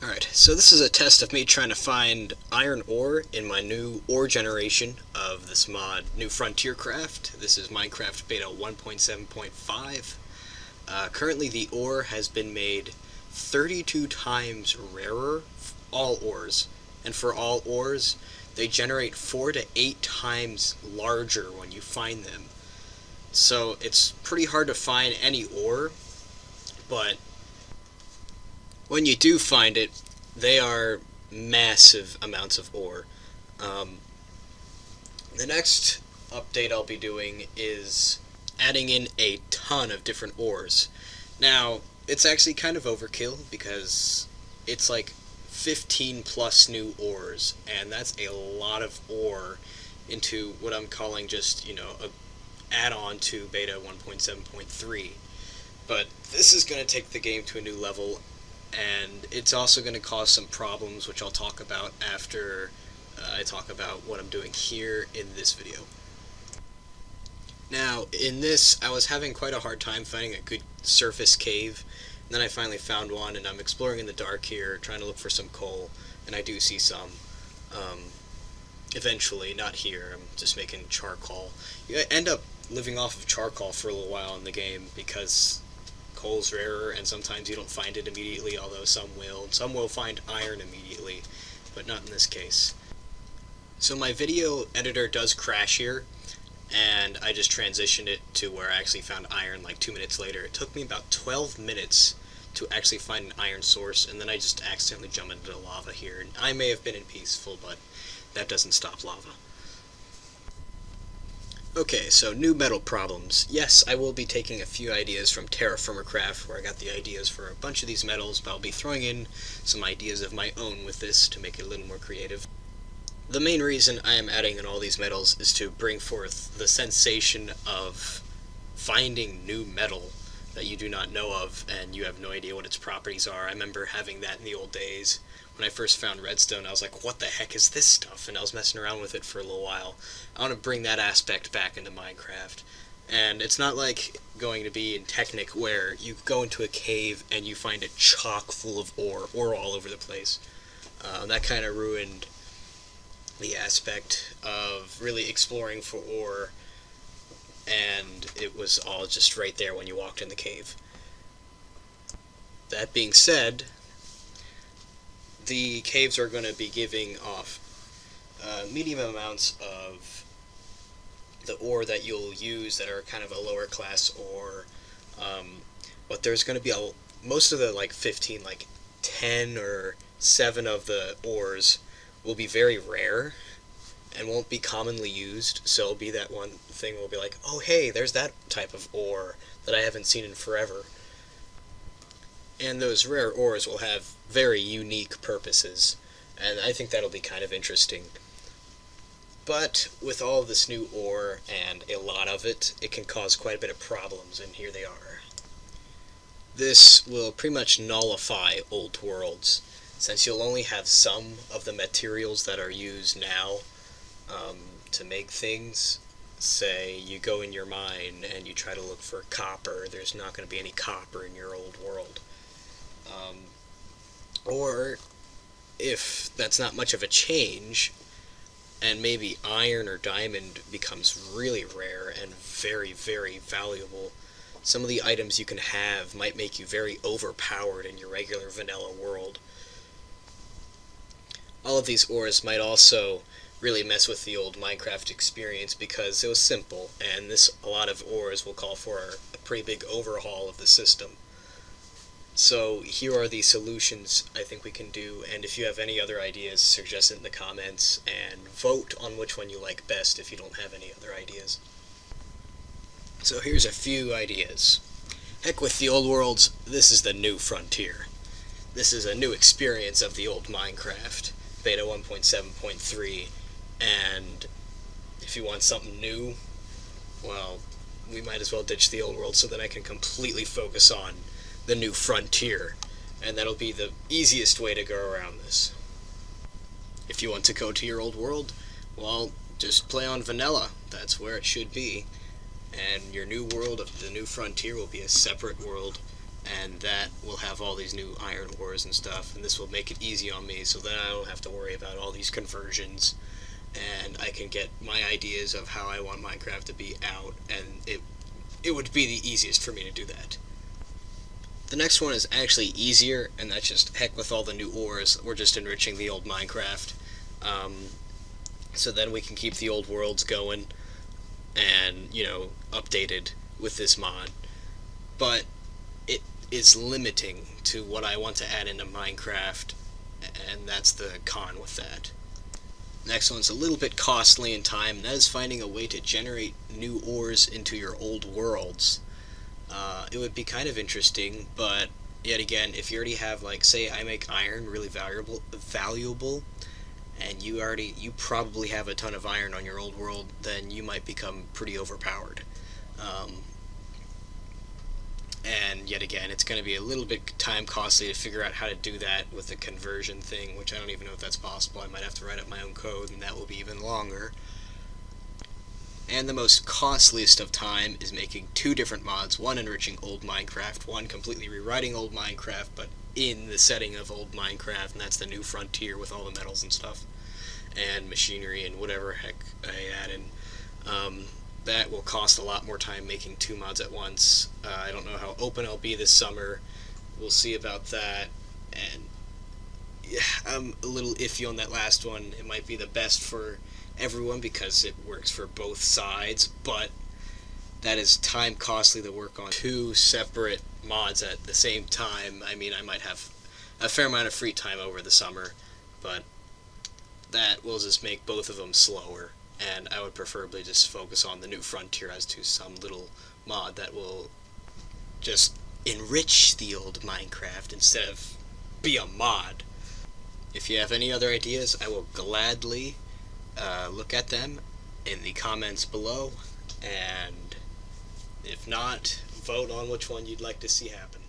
Alright, so this is a test of me trying to find iron ore in my new ore generation of this mod, New Frontier Craft. This is Minecraft Beta 1.7.5. Currently the ore has been made 32 times rarer, all ores. And for all ores, they generate 4 to 8 times larger when you find them. So it's pretty hard to find any ore, but when you do find it, they are massive amounts of ore. Um, the next update I'll be doing is adding in a ton of different ores. Now, it's actually kind of overkill because it's like 15 plus new ores, and that's a lot of ore into what I'm calling just, a add-on to beta 1.7.3. But this is going to take the game to a new level, and it's also going to cause some problems, which I'll talk about after I talk about what I'm doing here in this video. Now, in this, I was having quite a hard time finding a good surface cave, and then I finally found one, and I'm exploring in the dark here, trying to look for some coal, and I do see some. Eventually, not here, I'm just making charcoal. You end up living off of charcoal for a little while in the game, because coal's rarer, and sometimes you don't find it immediately, although some will. Some will find iron immediately, but not in this case. So my video editor does crash here, and I just transitioned it to where I actually found iron like 2 minutes later. It took me about 12 minutes to actually find an iron source, and then I just accidentally jumped into lava here. And I may have been in peaceful, but that doesn't stop lava. Okay, so new metal problems. Yes, I will be taking a few ideas from Terraformercraft, where I got the ideas for a bunch of these metals, but I'll be throwing in some ideas of my own with this to make it a little more creative. The main reason I am adding in all these metals is to bring forth the sensation of finding new metal that you do not know of, and you have no idea what its properties are. I remember having that in the old days. When I first found redstone, I was like, what the heck is this stuff? And I was messing around with it for a little while. I want to bring that aspect back into Minecraft. And it's not like going to be in Technic where you go into a cave and you find it chock full of ore all over the place. That kind of ruined the aspect of really exploring for ore, and it was all just right there when you walked in the cave. That being said, the caves are going to be giving off medium amounts of the ore that you'll use that are kind of a lower class ore, but there's going to be most of the 15, 10 or 7 of the ores will be very rare and won't be commonly used, so it'll be that one thing we'll be like, oh hey, there's that type of ore that I haven't seen in forever. And those rare ores will have very unique purposes, and I think that'll be kind of interesting. But with all of this new ore, and a lot of it, it can cause quite a bit of problems, and here they are. This will pretty much nullify old worlds, since you'll only have some of the materials that are used now to make things. Say you go in your mine and you try to look for copper, there's not going to be any copper in your old world. Or if that's not much of a change, and maybe iron or diamond becomes really rare and very, very valuable, some of the items you can have might make you very overpowered in your regular vanilla world. All of these ores might also really mess with the old Minecraft experience because it was simple, and a lot of ores will call for a pretty big overhaul of the system. So here are the solutions I think we can do, and if you have any other ideas, suggest it in the comments, and vote on which one you like best if you don't have any other ideas. So here's a few ideas. Heck with the old worlds, this is the new frontier. This is a new experience of the old Minecraft, beta 1.7.3, and if you want something new, well, we might as well ditch the old world so that I can completely focus on the new frontier, and that'll be the easiest way to go around this. If you want to go to your old world, well, just play on vanilla. That's where it should be. And your new world of the new frontier will be a separate world and that will have all these new iron ores and stuff, and this will make it easy on me, so then I don't have to worry about all these conversions, and I can get my ideas of how I want Minecraft to be out, and it would be the easiest for me to do that. The next one is actually easier, and that's just heck with all the new ores. We're just enriching the old Minecraft. So then we can keep the old worlds going and, updated with this mod. But it is limiting to what I want to add into Minecraft, and that's the con with that. Next one's a little bit costly in time, and that is finding a way to generate new ores into your old worlds. It would be kind of interesting, but yet again, if you already have, like, say I make iron really valuable, and you probably have a ton of iron on your old world, then you might become pretty overpowered. And yet again, it's going to be a little bit time costly to figure out how to do that with the conversion thing, which I don't even know if that's possible. I might have to write up my own code, and that will be even longer. And the most costliest of time is making two different mods, one enriching old Minecraft, one completely rewriting old Minecraft, but in the setting of old Minecraft, and that's the new frontier with all the metals and stuff, and machinery and whatever heck I add in. That will cost a lot more time making two mods at once. I don't know how open I'll be this summer. We'll see about that. And yeah, I'm a little iffy on that last one. It might be the best for everyone because it works for both sides, but that is time costly to work on two separate mods at the same time. I mean, I might have a fair amount of free time over the summer, but that will just make both of them slower, and I would preferably just focus on the new frontier as to some little mod that will just enrich the old Minecraft instead of be a mod. If you have any other ideas, I will gladly look at them in the comments below, and if not, vote on which one you'd like to see happen.